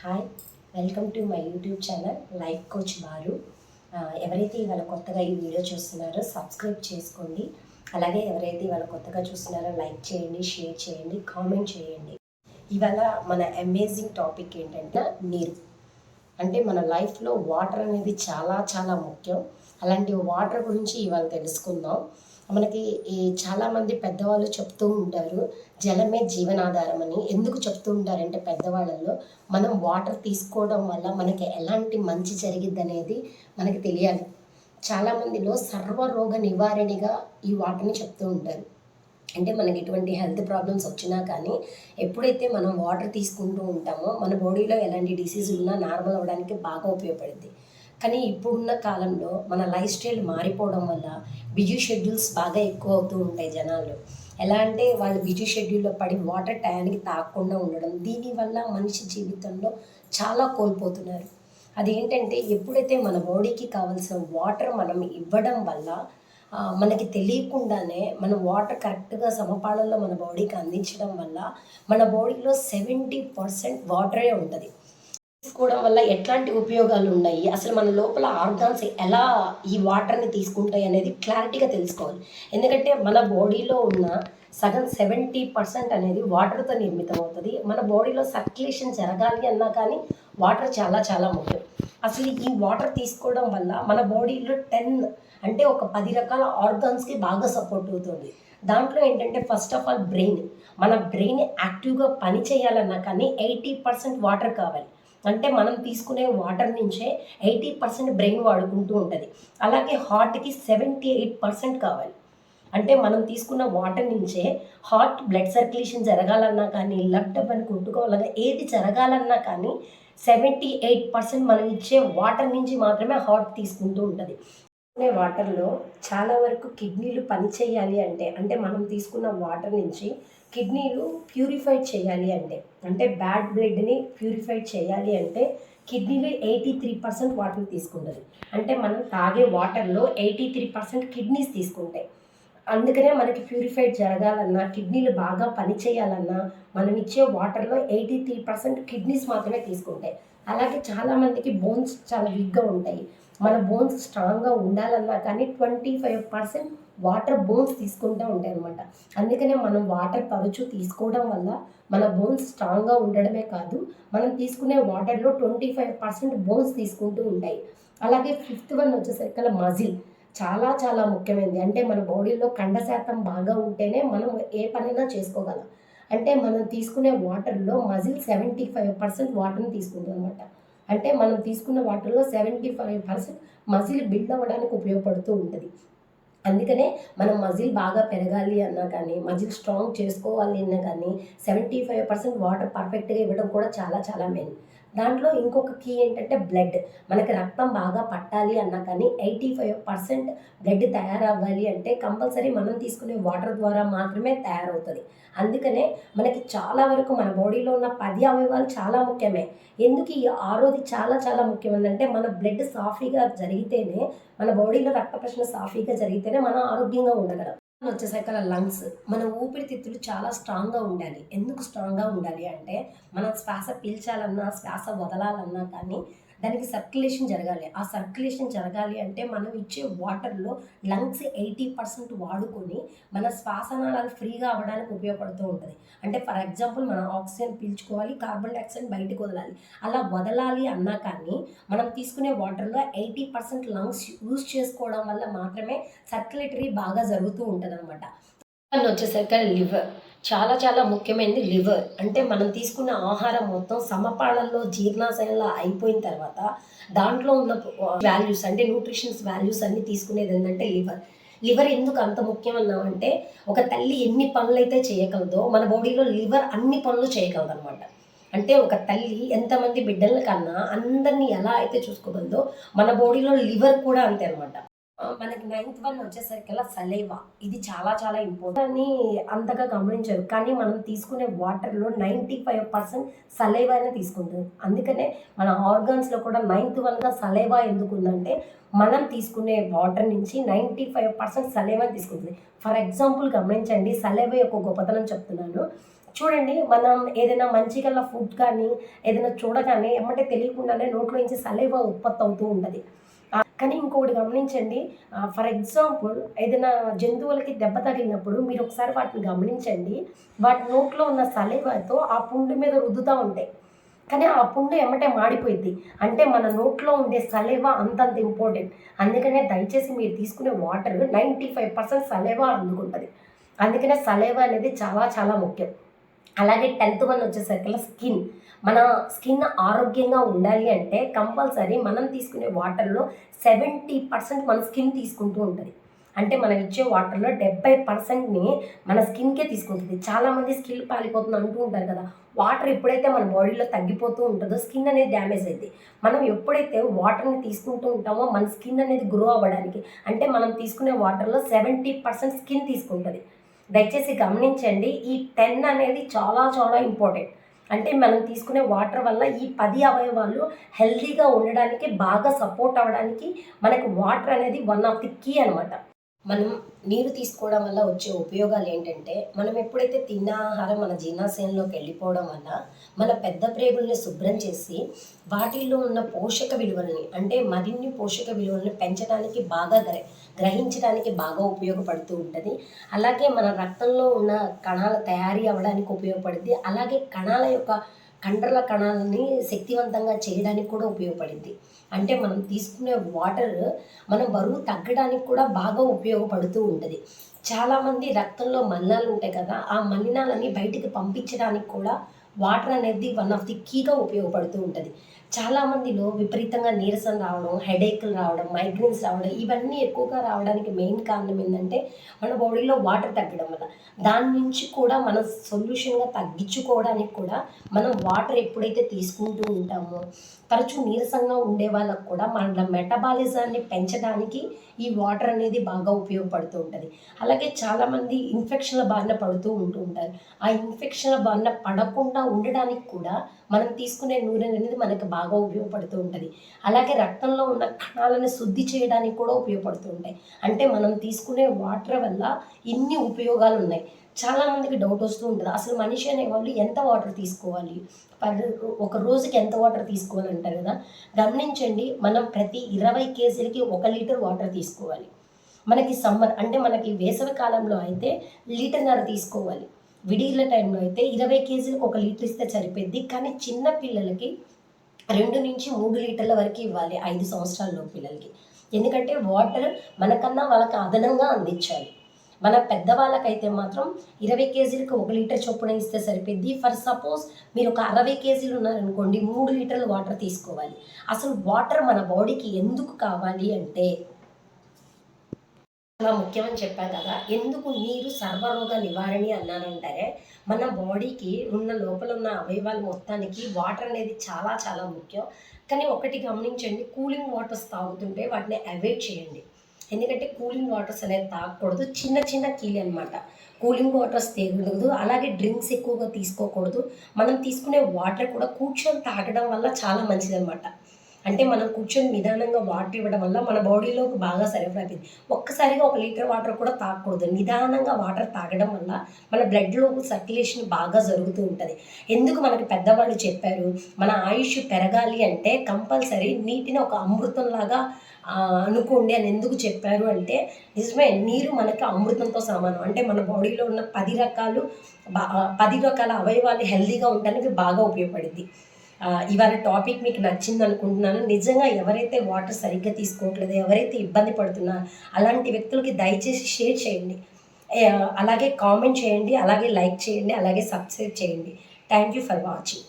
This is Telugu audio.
Hi, welcome to my YouTube channel life coach బారు. ఎవరైతే ఇవాళ కొత్తగా ఈ వీడియో చూస్తున్నారో సబ్స్క్రైబ్ చేసుకోండి. అలాగే ఎవరైతే ఇవాళ కొత్తగా చూస్తున్నారో లైక్ చేయండి, షేర్ చేయండి, కామెంట్ చేయండి. ఇవాళ మన అమేజింగ్ టాపిక్ ఏంటంటే నీరు. అంటే మన లైఫ్లో వాటర్ అనేది చాలా చాలా ముఖ్యం. అలాంటి వాటర్ గురించి ఇవాళ తెలుసుకుందాం. మనకి చాలామంది పెద్దవాళ్ళు చెప్తూ ఉంటారు, జలమే జీవనాధారం అని. ఎందుకు చెప్తూ ఉంటారంటే పెద్దవాళ్ళలో మనం వాటర్ తీసుకోవడం వల్ల మనకి ఎలాంటి మంచి జరిగిద్ది అనేది మనకి తెలియాలి. చాలామందిలో సర్వరోగ నివారణగా ఈ వాటర్ని చెప్తూ ఉంటారు. అంటే మనకి ఎటువంటి హెల్త్ ప్రాబ్లమ్స్ వచ్చినా కానీ ఎప్పుడైతే మనం వాటర్ తీసుకుంటూ ఉంటామో మన బాడీలో ఎలాంటి డిసీజ్ ఉన్నా నార్మల్ అవ్వడానికి బాగా ఉపయోగపడుద్ది. కానీ ఇప్పుడున్న కాలంలో మన లైఫ్ స్టైల్ మారిపోవడం వల్ల బిజీ షెడ్యూల్స్ బాగా ఎక్కువ అవుతూ ఉంటాయి జనాలు. ఎలా అంటే వాళ్ళు బిజీ షెడ్యూల్లో పడి వాటర్ టయానికి తాగకుండా ఉండడం, దీనివల్ల మనిషి జీవితంలో చాలా కోల్పోతున్నారు. అదేంటంటే ఎప్పుడైతే మన బాడీకి కావాల్సిన వాటర్ మనం ఇవ్వడం వల్ల మనకి తెలియకుండానే మనం వాటర్ కరెక్ట్గా సమపాళల్లో మన బాడీకి అందించడం వల్ల మన బాడీలో 70% వాటరే ఉంటుంది. తీసుకోవడం వల్ల ఎట్లాంటి ఉపయోగాలు ఉన్నాయి, అసలు మన లోపల ఆర్గాన్స్ ఎలా ఈ వాటర్ని తీసుకుంటాయి అనేది క్లారిటీగా తెలుసుకోవాలి. ఎందుకంటే మన బాడీలో ఉన్న సగం 70% అనేది వాటర్తో నిర్మితం అవుతుంది. మన బాడీలో సర్క్యులేషన్ జరగాలి అన్నా కానీ వాటర్ చాలా చాలా ముఖ్యం. అసలు ఈ వాటర్ తీసుకోవడం వల్ల మన బాడీలో 10 అంటే ఒక 10 రకాల ఆర్గాన్స్కి బాగా సపోర్ట్ అవుతుంది. దాంట్లో ఏంటంటే ఫస్ట్ ఆఫ్ ఆల్ బ్రెయిన్. మన బ్రెయిన్ యాక్టివ్గా పని చేయాలన్నా కానీ 80% వాటర్ కావాలి. అంటే మనం తీసుకునే వాటర్ నుంచే 80% బ్రెయిన్ వాడుకుంటూ ఉంటుంది. అలాగే హార్ట్కి 78% కావాలి. అంటే మనం తీసుకున్న వాటర్ నుంచే హార్ట్ బ్లడ్ సర్క్యులేషన్ జరగాలన్నా కానీ, లెఫ్ట్ అని కొట్టుకోవాలన్నా ఏది జరగాలన్నా కానీ 78% మనం ఇచ్చే వాటర్ నుంచి మాత్రమే హార్ట్ తీసుకుంటూ ఉంటుంది. వాటర్లో చాలా వరకు కిడ్నీలు పనిచేయాలి అంటే మనం తీసుకున్న వాటర్ నుంచి కిడ్నీలు ప్యూరిఫైడ్ చేయాలి అంటే బ్యాడ్ బ్లడ్ని ప్యూరిఫైడ్ చేయాలి అంటే కిడ్నీలు 83% వాటర్ తీసుకుంటుంది. అంటే మనం తాగే వాటర్లో 83% కిడ్నీస్ తీసుకుంటాయి. అందుకనే మనకి ప్యూరిఫైడ్ జరగాలన్నా, కిడ్నీలు బాగా పనిచేయాలన్నా మనం ఇచ్చే వాటర్లో 83% కిడ్నీస్ మాత్రమే తీసుకుంటాయి. అలాగే చాలామందికి బోన్స్ చాలా వీక్గా ఉంటాయి. మన బోన్స్ స్ట్రాంగ్గా ఉండాలన్నా కానీ 25% వాటర్ బోన్స్ తీసుకుంటూ ఉంటాయి అన్నమాట. అందుకనే మనం వాటర్ తరచూ తీసుకోవడం వల్ల మన బోన్స్ స్ట్రాంగ్గా ఉండడమే కాదు, మనం తీసుకునే వాటర్లో 25% బోన్స్ తీసుకుంటూ ఉంటాయి. అలాగే 5th వన్ వచ్చేసరికి మజిల్ చాలా చాలా ముఖ్యమైనది. అంటే మన బాడీలో కండ శాతం బాగా ఉంటేనే మనం ఏ పనైనా చేసుకోగలం. అంటే మనం తీసుకునే వాటర్లో మజిల్ 75% వాటర్ని తీసుకుంటుంది అనమాట. అంటే మనం తీసుకున్న వాటర్లో 75% మజిల్ బిల్డ్ అవ్వడానికి ఉపయోగపడుతూ ఉంటుంది. అందుకనే మనం మజిల్ బాగా పెరగాలి అన్నా కానీ, మజిల్ స్ట్రాంగ్ చేసుకోవాలి అన్నా కానీ 75% వాటర్ పర్ఫెక్ట్గా ఇవ్వడం కూడా చాలా చాలా మెయిన్. దాంట్లో ఇంకొక కీ ఏంటంటే బ్లడ్. మనకి రక్తం బాగా పట్టాలి అన్నా కానీ 85% బ్లడ్ తయారవ్వాలి అంటే కంపల్సరీ మనం తీసుకునే వాటర్ ద్వారా మాత్రమే తయారవుతుంది. అందుకనే మనకి చాలా వరకు మన బాడీలో ఉన్న 10 అవయవాలు చాలా ముఖ్యమే. ఎందుకు ఈ 6వది చాలా చాలా ముఖ్యమైనదంటే మన బ్లడ్ సాఫీగా జరిగితేనే, మన బాడీలో రక్త ప్రసరణ సాఫీగా జరిగితేనే మనం ఆరోగ్యంగా ఉండగలం. వచ్చేసరికి లంగ్స్, మన ఊపిరితిత్తులు చాలా స్ట్రాంగ్గా ఉండాలి. ఎందుకు స్ట్రాంగ్గా ఉండాలి అంటే మనం శ్వాస పీల్చాలన్నా, శ్వాస వదలాలన్నా కానీ దానికి సర్క్యులేషన్ జరగాలి. ఆ సర్క్యులేషన్ జరగాలి అంటే మనం ఇచ్చే వాటర్లో లంగ్స్ 80% వాడుకొని మన శ్వాసనాళాలు ఫ్రీగా అవ్వడానికి ఉపయోగపడుతూ ఉంటుంది. అంటే ఫర్ ఎగ్జాంపుల్ మనం ఆక్సిజన్ పీల్చుకోవాలి, కార్బన్ డైఆక్సైడ్ బయటకు వదలాలి. అలా వదలాలి అన్నా కానీ మనం తీసుకునే వాటర్లో 80% లంగ్స్ యూజ్ చేసుకోవడం వల్ల మాత్రమే సర్క్యులేటరీ బాగా జరుగుతూ ఉంటుంది అనమాట. వచ్చేసరికి లివర్ చాలా చాలా ముఖ్యమైనది. లివర్ అంటే మనం తీసుకున్న ఆహారం మొత్తం సమపాళల్లో జీర్ణాశయంలో అయిపోయిన తర్వాత దాంట్లో ఉన్న వాల్యూస్ అంటే న్యూట్రిషన్స్ వాల్యూస్ అన్ని తీసుకునేది ఏంటంటే లివర్. లివర్ ఎందుకు అంత ముఖ్యం అన్నామంటే ఒక తల్లి ఎన్ని పనులు అయితే చేయగలదో మన బాడీలో లివర్ అన్ని పనులు చేయగలదు అనమాట. అంటే ఒక తల్లి ఎంతమంది బిడ్డల కన్నా అందరినీ ఎలా అయితే చూసుకోగలదో మన బాడీలో లివర్ కూడా అంతే అనమాట. మనకి 9th వన్ వచ్చేసరికల్లా సలైవా. ఇది చాలా చాలా ఇంపార్టెంట్ అని అంతగా గమనించరు. కానీ మనం తీసుకునే వాటర్లో 95% సలైవానే తీసుకుంటుంది. అందుకనే మన ఆర్గాన్స్లో కూడా 9th వన్గా సలైవా ఎందుకు ఉందంటే మనం తీసుకునే వాటర్ నుంచి 95% సలైవాని తీసుకుంటుంది. ఫర్ ఎగ్జాంపుల్ గమనించండి, సలైవా యొక్క గొప్పతనం చెప్తున్నాను. చూడండి, మనం ఏదైనా మంచిగల ఫుడ్ కానీ ఏదైనా చూడగానే ఎమ్మటే తెలియకుండానే నోట్లో నుంచి సలైవా ఉత్పత్తి అవుతూ ఉంటుంది. కానీ ఇంకొకటి గమనించండి, ఫర్ ఎగ్జాంపుల్ ఏదైనా జంతువులకి దెబ్బ తగిలినప్పుడు మీరు ఒకసారి వాటిని గమనించండి. వాటి నోట్లో ఉన్న సలైవాతో ఆ పుండు మీద రుద్దుతూ ఉంటాయి. కానీ ఆ పుండు ఎమ్మటే మాడిపోయిద్ది. అంటే మన నోట్లో ఉండే సలైవా అంతంత ఇంపార్టెంట్. అందుకనే దయచేసి మీరు తీసుకునే వాటర్ 95% సలైవా అందుకుంటుంది. అందుకనే సలైవా అనేది చాలా చాలా ముఖ్యం. అలాగే 10th వన్ వచ్చేసరికల్లా స్కిన్. మన స్కిన్ ఆరోగ్యంగా ఉండాలి అంటే కంపల్సరీ మనం తీసుకునే వాటర్‌లో 70% మన స్కిన్ తీసుకుంటూ ఉంటది. అంటే మనం ఇచ్చే వాటర్‌లో 70%ని మన స్కిన్‌కే తీసుకుంటది. చాలామంది స్కిన్ పాలిపోతుంది అంటూ ఉంటారు కదా! వాటర్ ఎప్పుడైతే మన బాడీలో తగ్గిపోతూ ఉంటదో స్కిన్ అనేది డ్యామేజ్ అయిద్ది. మనం ఎప్పుడైతే వాటర్‌ని తీసుకుంటూ ఉంటామో మన స్కిన్ అనేది గ్రో అవ్వడానికి, అంటే మనం తీసుకునే వాటర్‌లో 70% స్కిన్ తీసుకుంటది. దయచేసి గమనించండి. ఈ 10 అనేది చాలా చాలా ఇంపార్టెంట్. అంటే మనం తీసుకునే వాటర్ వల్ల ఈ 10 అవయవాలు హెల్తీగా ఉండడానికి, బాగా సపోర్ట్ అవ్వడానికి మనకు వాటర్ అనేది వన్ ఆఫ్ ది కీ అనమాట. మనం నీరు తీసుకోవడం వల్ల వచ్చే ఉపయోగాలు ఏంటంటే, మనం ఎప్పుడైతే తిన్న ఆహారం మన జీర్ణాశయంలోకి వెళ్ళిపోవడం వల్ల మన పెద్ద ప్రేగుల్ని శుభ్రం చేసి వాటిల్లో ఉన్న పోషక విలువల్ని, అంటే మరిన్ని పోషక విలువల్ని పెంచడానికి బాగా గ్రహించడానికి బాగా ఉపయోగపడుతూ ఉంటుంది. అలాగే మన రక్తంలో ఉన్న కణాల తయారీ అవ్వడానికి ఉపయోగపడుద్ది. అలాగే కణాల యొక్క కండరాల కణాలని శక్తివంతంగా చేయడానికి కూడా ఉపయోగపడుద్ది. అంటే మనం తీసుకునే వాటర్ మనం బరువు తగ్గడానికి కూడా బాగా ఉపయోగపడుతూ ఉంటుంది. చాలామంది రక్తంలో మలినాలు ఉంటాయి కదా! ఆ మలినాలని బయటికి పంపించడానికి కూడా వాటర్ అనేది వన్ ఆఫ్ ది కీగా ఉపయోగపడుతూ ఉంటుంది. చాలామందిలో విపరీతంగా నీరసం రావడం, హెడేక్‌లు రావడం, మైగ్రేన్స్ రావడం, ఇవన్నీ ఎక్కువగా రావడానికి మెయిన్ కారణం ఏందంటే మన బాడీలో వాటర్ తగ్గడం వల్ల. దాని నుంచి కూడా మనం సొల్యూషన్‌గా తగ్గించుకోవడానికి కూడా మనం వాటర్ ఎప్పుడైతే తీసుకుంటూ ఉంటామో, తరచూ నీరసంగా ఉండే వాళ్ళకు కూడా మన మెటబాలిజాన్ని పెంచడానికి ఈ వాటర్ అనేది బాగా ఉపయోగపడుతూ ఉంటుంది. అలాగే చాలామంది ఇన్ఫెక్షన్‌ల బారిన పడుతూ ఉంటారు. ఆ ఇన్ఫెక్షన్‌ల బారిన పడకుండా ఉండడానికి కూడా మనం తీసుకునే నూనె అనేది మనకు బాగా ఉపయోగపడుతూ ఉంటుంది. అలాగే రక్తంలో ఉన్న కణాలను శుద్ధి చేయడానికి కూడా ఉపయోగపడుతూ ఉంటాయి. అంటే మనం తీసుకునే వాటర్ వల్ల ఇన్ని ఉపయోగాలు ఉన్నాయి. చాలామందికి డౌట్ వస్తూ ఉంటుంది. అసలు మనిషి అనేవాళ్ళు ఎంత వాటర్ తీసుకోవాలి? ఒక రోజుకి ఎంత వాటర్ తీసుకోవాలి అంటారు కదా! గమనించండి, మనం ప్రతి 20 కేజీలకి 1 లీటర్ వాటర్ తీసుకోవాలి. మనకి సమ్మర్ అంటే మనకి వేసవి కాలంలో అయితే 1.5 లీటర్ తీసుకోవాలి. విడిగిల టైంలో అయితే 20 కేజీలకు 1 లీటర్ ఇస్తే సరిపోద్ది. కానీ చిన్న పిల్లలకి 2-3 లీటర్ల వరకు ఇవ్వాలి 5 సంవత్సరాల లోపు పిల్లలకి. ఎందుకంటే వాటర్ మనకన్నా వాళ్ళకి అదనంగా అందించాలి. మన పెద్దవాళ్ళకైతే మాత్రం 20 కేజీలకు 1 లీటర్ చొప్పున ఇస్తే సరిపోద్ది. ఫర్ సపోజ్ మీరు ఒక 60 కేజీలు ఉన్నారనుకోండి, 3 లీటర్ల వాటర్ తీసుకోవాలి. అసలు వాటర్ మన బాడీకి ఎందుకు కావాలి అంటే చాలా ముఖ్యమని చెప్పాను కదా! ఎందుకు నీరు సర్వరోగ నివారణి అన్నానంటే, మన బాడీకి ఉన్న లోపల ఉన్న అవయవాలు మొత్తానికి వాటర్ అనేది చాలా చాలా ముఖ్యం. కానీ ఒకటి గమనించండి, కూలింగ్ వాటర్స్ తాగుతుంటే వాటిని అవాయిడ్ చేయండి. ఎందుకంటే కూలింగ్ వాటర్స్ అనేది తాగకూడదు. చిన్న చిన్న కీలు అనమాట. కూలింగ్ వాటర్స్ తాగకూడదు. అలాగే డ్రింక్స్ ఎక్కువగా తీసుకోకూడదు. మనం తీసుకునే వాటర్ కూడా కూర్చొని తాగడం వల్ల చాలా మంచిదనమాట. అంటే మనం కూర్చొని నిదానంగా వాటర్ ఇవ్వడం వల్ల మన బాడీలోకి బాగా సరఫరా అవుతుంది. ఒక్కసారిగా 1 లీటర్ వాటర్ కూడా తాగకూడదు. నిదానంగా వాటర్ తాగడం వల్ల మన బ్లడ్‌లో సర్క్యులేషన్ బాగా జరుగుతూ ఉంటుంది. ఎందుకు మనకి పెద్దవాళ్ళు చెప్పారు, మన ఆయుష్ పెరగాలి అంటే కంపల్సరీ నీటిని ఒక అమృతంలాగా అనుకోండి అని ఎందుకు చెప్పారు అంటే, నిజమే, నీరు మనకి అమృతంతో సమానం. అంటే మన బాడీలో ఉన్న 10 రకాల అవయవాలు హెల్తీగా ఉండడానికి బాగా ఉపయోగపడిద్ది. ఇవాళ టాపిక్ మీకు నచ్చింది అనుకుంటున్నాను. నిజంగా ఎవరైతే వాటర్ సరిగ్గా తీసుకోవట్లేదో, ఎవరైతే ఇబ్బంది పడుతున్నారో అలాంటి వ్యక్తులకి దయచేసి షేర్ చేయండి. అలాగే కామెంట్ చేయండి, అలాగే లైక్ చేయండి, అలాగే సబ్స్క్రైబ్ చేయండి. Thank you for watching.